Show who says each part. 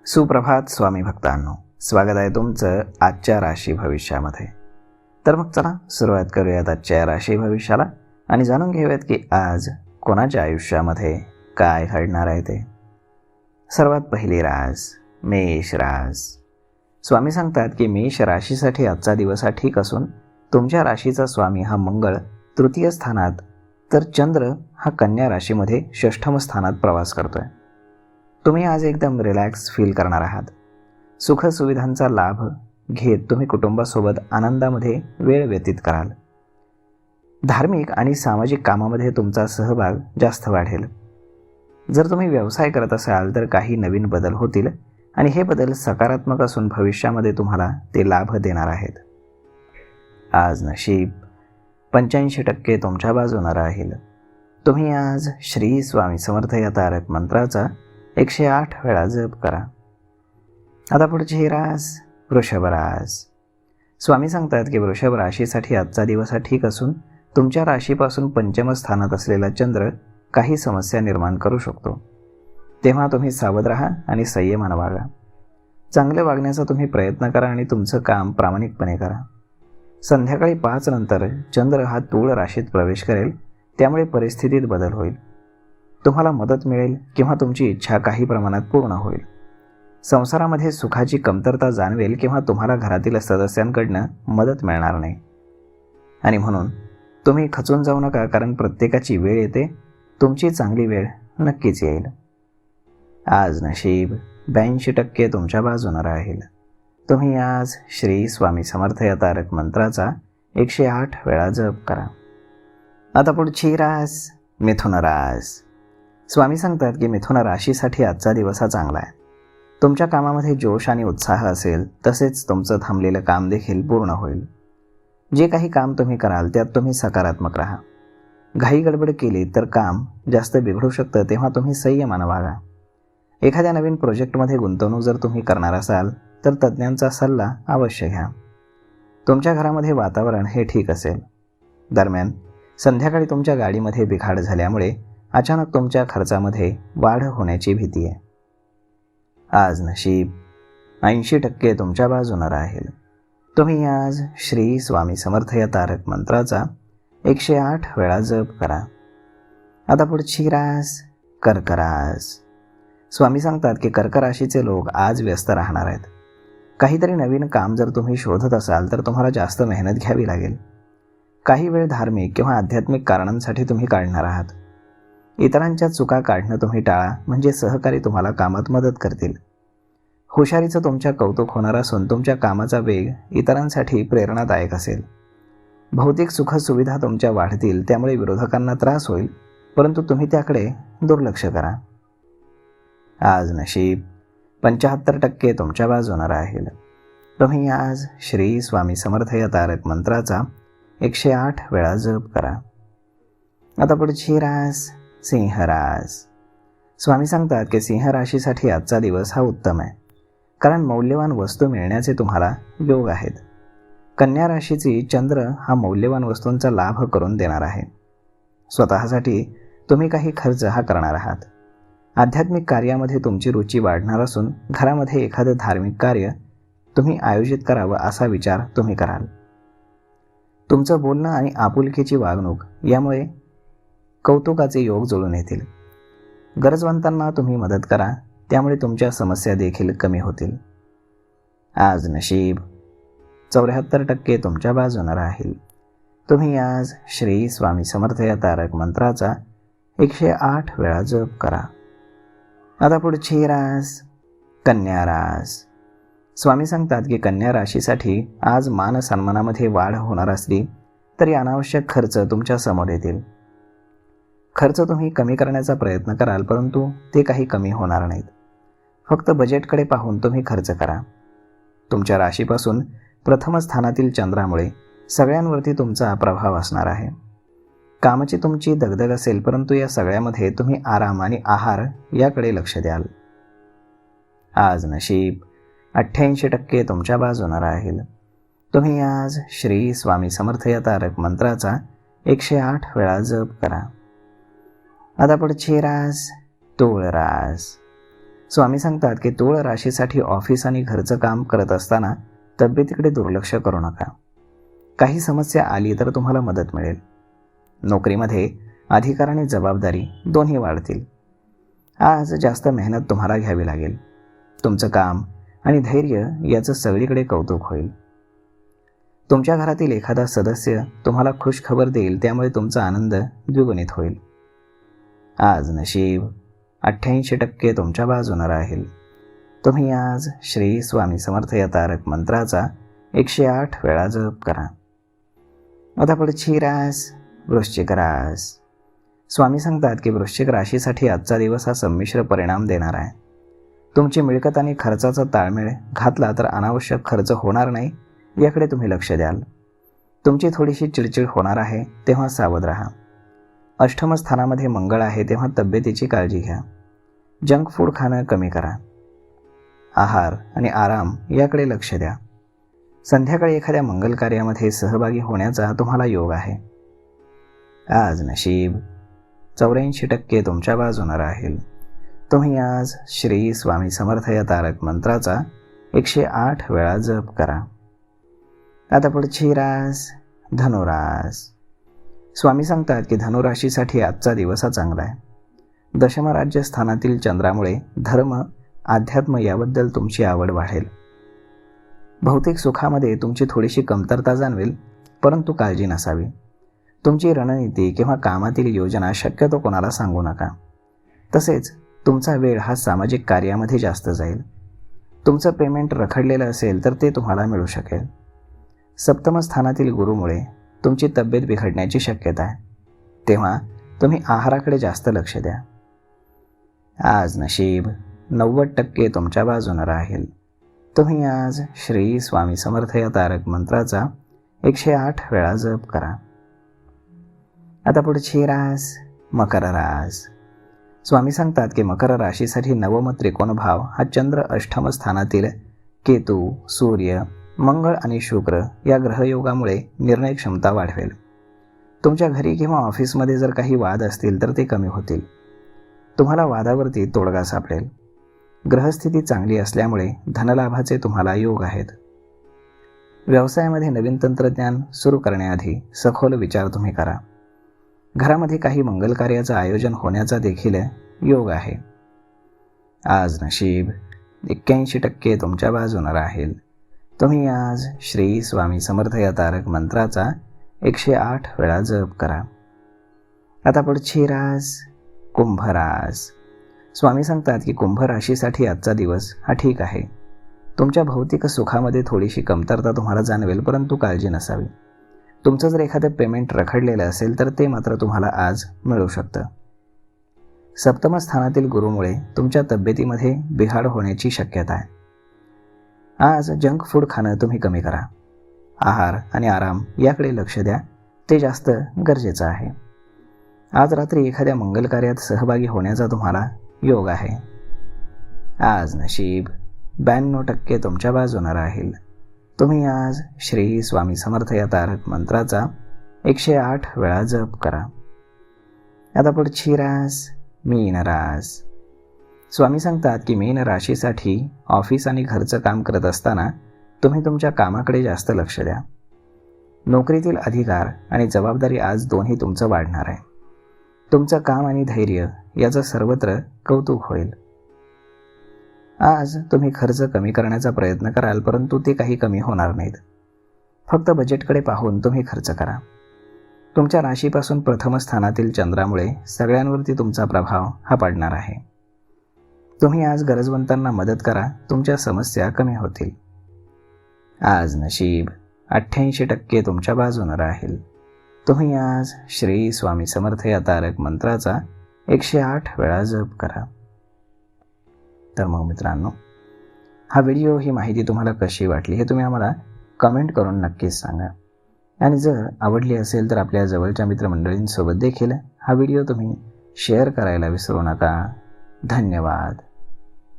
Speaker 1: सुप्रभात स्वामी भक्तांनो, स्वागत आहे तुमचं आजच्या राशी भविष्यामध्ये. तर मग चला सुरुवात करूयात आजच्या राशी भविष्याला आणि जाणून घेऊयात की आज कोणाच्या आयुष्यामध्ये काय घडणार आहे ते. सर्वात पहिली रास मेष रास. स्वामी सांगतात की मेष राशीसाठी आजचा दिवस हा ठीक असून तुमच्या राशीचा स्वामी हा मंगळ तृतीय स्थानात, तर चंद्र हा कन्या राशीमध्ये षष्ठम स्थानात प्रवास करतोय. तुम्ही आज एकदम रिलॅक्स फील करणार आहात. सुखसुविधांचा लाभ घेत तुम्ही कुटुंबासोबत आनंदामध्ये वेळ व्यतीत कराल. धार्मिक आणि सामाजिक कामामध्ये तुमचा सहभाग जास्त वाढेल. जर तुम्ही व्यवसाय करत असाल तर काही नवीन बदल होतील आणि हे बदल सकारात्मक असून भविष्यामध्ये तुम्हाला ते लाभ देणार आहेत. आज नशीब 85% तुमच्या बाजूने राहील. तुम्ही आज श्री स्वामी समर्थ या तारक मंत्राचा 108 वेळा जप करा. आता पुढची रास वृषभ रास. स्वामी सांगतात की वृषभ राशीसाठी आजचा दिवस हा ठीक असून तुमच्या राशीपासून पंचम स्थानात असलेला चंद्र काही समस्या निर्माण करू शकतो. तेव्हा तुम्ही सावध राहा आणि संयमाने वागा. चांगले वागण्याचा तुम्ही प्रयत्न करा आणि तुमचं काम प्रामाणिकपणे करा. संध्याकाळी 5 नंतर चंद्र हा तूळ राशीत प्रवेश करेल, त्यामुळे परिस्थितीत बदल होईल. तुम्हाला मदत मिळेल किंवा तुमची इच्छा काही प्रमाणात पूर्ण होईल. संसारामध्ये सुखाची कमतरता जाणवेल किंवा तुम्हाला घरातील सदस्यांकडनं मदत मिळणार नाही. आणि म्हणून तुम्ही खचून जाऊ नका, कारण प्रत्येकाची वेळ येते. तुमची चांगली वेळ नक्कीच येईल. आज नशीब 82% तुमच्या बाजूने राहील. तुम्ही आज श्री स्वामी समर्थ या तारक मंत्राचा 108 वेळा जप करा. आता पुढची रास मिथुन रास. स्वामी सांगतात की मिथुन राशीसाठी आजचा दिवस हा चांगला आहे. तुमच्या कामामध्ये जोश आणि उत्साह असेल, तसेच तुमचं थांबलेलं काम देखील पूर्ण होईल. जे काही काम तुम्ही कराल त्यात तुम्ही सकारात्मक राहा. घाई गडबड केली तर काम जास्त बिघडू शकतं, तेव्हा तुम्ही संयमाने वागा. एखाद्या नवीन प्रोजेक्टमध्ये गुंतवणूक जर तुम्ही करणार असाल तर तज्ज्ञांचा सल्ला अवश्य घ्या. तुमच्या घरामध्ये वातावरण हे ठीक असेल. दरम्यान संध्याकाळी तुमच्या गाडीमध्ये बिघाड झाल्यामुळे अचानक तुमच्या खर्चामध्ये वाढ होण्याची भीती आहे. आज नशीब 80% तुमच्या बाजूने राहील. तुम्ही आज श्री स्वामी समर्थ या तारक मंत्राचा 108 वेळा जप करा. आता पुढची रास कर्क रास. स्वामी सांगतात की कर्क राशीचे लोक आज व्यस्त राहणार आहेत. काहीतरी नवीन काम जर तुम्ही शोधत असाल तर तुम्हाला जास्त मेहनत घ्यावी लागेल. काही वेळ धार्मिक किंवा आध्यात्मिक कारणांसाठी तुम्ही काढणार आहात. इतरांच्या चुका काढणं तुम्ही टाळा, म्हणजे सहकारी तुम्हाला कामात मदत करतील. हुशारीचं तुमच्या कौतुक होणार असून तुमच्या कामाचा वेग इतरांसाठी प्रेरणादायक असेल. भौतिक सुखसुविधा तुमच्या वाढतील, त्यामुळे विरोधकांना त्रास होईल, परंतु तुम्ही त्याकडे दुर्लक्ष करा. आज नशीब 75% तुमच्या बाजूने राहील. तुम्ही आज श्री स्वामी समर्थ या तारक मंत्राचा 108 वेळा जप करा. आता पुढची रास सिंह रास. स्वामी सांगतात की सिंह राशीसाठी आजचा दिवस हा उत्तम आहे, कारण मौल्यवान वस्तू मिळण्याचे तुम्हाला योग आहेत. कन्या राशीची चंद्र हा मौल्यवान वस्तूंचा लाभ करून देणार आहे. स्वतःसाठी तुम्ही काही खर्च हा करणार आहात. आध्यात्मिक कार्यामध्ये तुमची रुची वाढणार असून घरामध्ये एखादं धार्मिक कार्य तुम्ही आयोजित करावं असा विचार तुम्ही कराल. तुमचं बोलणं आणि आपुलकीची वागणूक यामुळे कौतुकाचे योग जुळून येतील. गरजवंतांना तुम्ही मदत करा, त्यामुळे तुमच्या समस्या देखील कमी होतील. आज नशीब 74% तुमच्या बाजूने राहील. तुम्ही आज श्री स्वामी समर्थ या तारक मंत्राचा 108 वेळा जप करा. आता पुढची रास कन्या रास. स्वामी सांगतात की कन्या राशीसाठी आज मान सन्मानामध्ये वाढ होणार असली तरी अनावश्यक खर्च तुमच्या समोर येतील. खर्च तुम्ही कमी करण्याचा प्रयत्न कराल, परंतु ते काही कमी होणार नाहीत. फक्त बजेटकडे पाहून तुम्ही खर्च करा. तुमच्या राशीपासून प्रथम स्थानातील चंद्रामुळे सगळ्यांवरती तुमचा प्रभाव असणार आहे. कामाची तुमची दगदग असेल, परंतु या सगळ्यामध्ये तुम्ही आराम आणि आहार याकडे लक्ष द्याल. आज नशीब 88% तुमच्या बाजूने राहील. तुम्ही आज श्री स्वामी समर्थ या तारक मंत्राचा 108 वेळा जप करा. आता पुढची रास तूळ रास. स्वामी सांगतात की तूळ राशीसाठी ऑफिस आणि घरचं काम करत असताना तब्येतीकडे दुर्लक्ष करू नका. काही समस्या आली तर तुम्हाला मदत मिळेल. नोकरीमध्ये अधिकार आणि जबाबदारी दोन्ही वाढतील. आज जास्त मेहनत तुम्हाला घ्यावी लागेल. तुमचं काम आणि धैर्य याचं सगळीकडे कौतुक होईल. तुमच्या घरातील एखादा सदस्य तुम्हाला खुश खबर देईल, त्यामुळे तुमचा आनंद द्विगुणित होईल. आज नशीब 88% तुमच्या बाजूने राहील. तुम्ही आज श्री स्वामी समर्थ या तारक मंत्राचा 108 वेळा जप करा. आता पुढची रास वृश्चिक रास. स्वामी सांगतात की वृश्चिक राशीसाठी आजचा दिवस हा संमिश्र परिणाम देणार आहे. तुमची मिळकत आणि खर्चाचा ताळमेळ घातला तर अनावश्यक खर्च होणार नाही याकडे तुम्ही लक्ष द्याल. तुमची थोडीशी चिडचिड होणार आहे, तेव्हा सावध राहा. अष्टम स्थानामध्ये मंगळ आहे, तेव्हा तब्येतीची काळजी घ्या. जंक फूड खाणं कमी करा. आहार आणि आराम याकडे लक्ष द्या. संध्याकाळी एखाद्या मंगल कार्यामध्ये सहभागी होण्याचा तुम्हाला योग आहे. आज नशीब 84% तुमच्या बाजूने राहील. तुम्ही आज श्री स्वामी समर्थ या तारक मंत्राचा 108 वेळा जप करा. आता पुढची रास धनुरास. स्वामी सांगतात की धनुराशीसाठी आजचा दिवस हा चांगला आहे. दशम राज्य स्थानातील चंद्रामुळे धर्म, अध्यात्म याबद्दल तुमची आवड वाढेल. भौतिक सुखामध्ये तुमची थोडीशी कमतरता जाणवेल, परंतु काळजी नसावी. तुमची रणनीती किंवा कामातील योजना शक्यतो कोणाला सांगू नका. तसेच तुमचा वेळ हा सामाजिक कार्यामध्ये जास्त जाईल. तुमचं पेमेंट रखडलेलं असेल तर ते तुम्हाला मिळू शकेल. सप्तम स्थानातील गुरुमुळे तुमची तब्येत बिघडण्याची शक्यता आहे, तेव्हा तुम्ही आहाराकडे जास्त लक्ष द्या. आज नशीब 90% तुमच्या बाजूने राहील. तुम्ही आज श्री स्वामी समर्थ या तारक मंत्राचा 108 वेळा जप करा. आता पुढची रास मकर रास. स्वामी सांगतात की मकर राशीसाठी नवम त्रिकोण भाव हा चंद्र अष्टम स्थानातील केतू, सूर्य, मंगळ आणि शुक्र या ग्रहयोगामुळे निर्णय क्षमता वाढवेल. तुमच्या घरी किंवा ऑफिसमध्ये जर काही वाद असतील तर ते कमी होतील. तुम्हाला वादावरती तोडगा सापडेल. ग्रहस्थिती चांगली असल्यामुळे धनलाभाचे तुम्हाला योग आहेत. व्यवसायामध्ये नवीन तंत्रज्ञान सुरू करण्याआधी सखोल विचार तुम्ही करा. घरामध्ये काही मंगल कार्याचं आयोजन होण्याचा देखील योग आहे. आज नशीब 81% तुमच्या बाजूने राहील. तुम्ही आज श्री स्वामी समर्थ या तारक मंत्राचा 108 वेळा जप करा. आता पुढची रास कुंभ रास. स्वामी सांगतात की कुंभ राशीसाठी आजचा दिवस हा ठीक आहे. तुमच्या भौतिक सुखामध्ये थोडीशी कमतरता तुम्हाला जाणवेल, परंतु काळजी नसावी. तुमचं जर एखादं पेमेंट रखडलेलं असेल तर ते मात्र तुम्हाला आज मिळू शकतं. सप्तम स्थानातील गुरुमुळे तुमच्या तब्येतीमध्ये बिघाड होण्याची शक्यता आहे. आज जंक फूड खाणं तुम्ही कमी करा. आहार आणि आराम याकडे लक्ष द्या, ते जास्त गरजेचं आहे. आज रात्री एखाद्या मंगल कार्यात सहभागी होण्याचा तुम्हाला योग आहे. आज नशीब 92% तुमच्या बाजूने राहील. तुम्ही आज श्री स्वामी समर्थ या तारक मंत्राचा 108 वेळा जप करा. आता पुढची रास मीन रास. स्वामी सांगतात की मीन राशीसाठी ऑफिस आणि घरचं काम करत असताना तुम्ही तुमच्या कामाकडे जास्त लक्ष द्या. नोकरीतील अधिकार आणि जबाबदारी आज दोन्ही तुमचं वाढणार आहे. तुमचं काम आणि धैर्य याचं सर्वत्र कौतुक होईल. आज तुम्ही खर्च कमी करण्याचा प्रयत्न कराल, परंतु ते काही कमी होणार नाहीत. फक्त बजेटकडे पाहून तुम्ही खर्च करा. तुमच्या राशीपासून प्रथम स्थानातील चंद्रामुळे सगळ्यांवरती तुमचा प्रभाव हा पडणार आहे. तुम्ही आज गरजवंतांना मदत करा, तुमच्या समस्या कमी होतील. आज नशीब 88% तुमच्या बाजूने राहील. तुम्ही आज श्री स्वामी समर्थ या तारक मंत्राचा 108 वेळा जप करा. तर मग मित्रांनो, हा व्हिडिओ, ही माहिती तुम्हाला कशी वाटली हे तुम्ही आम्हाला कमेंट करून नक्कीच सांगा. आणि जर आवडली असेल तर आपल्या जवळच्या मित्रमंडळींसोबत देखील हा व्हिडिओ तुम्ही शेअर करायला विसरू नका. धन्यवाद.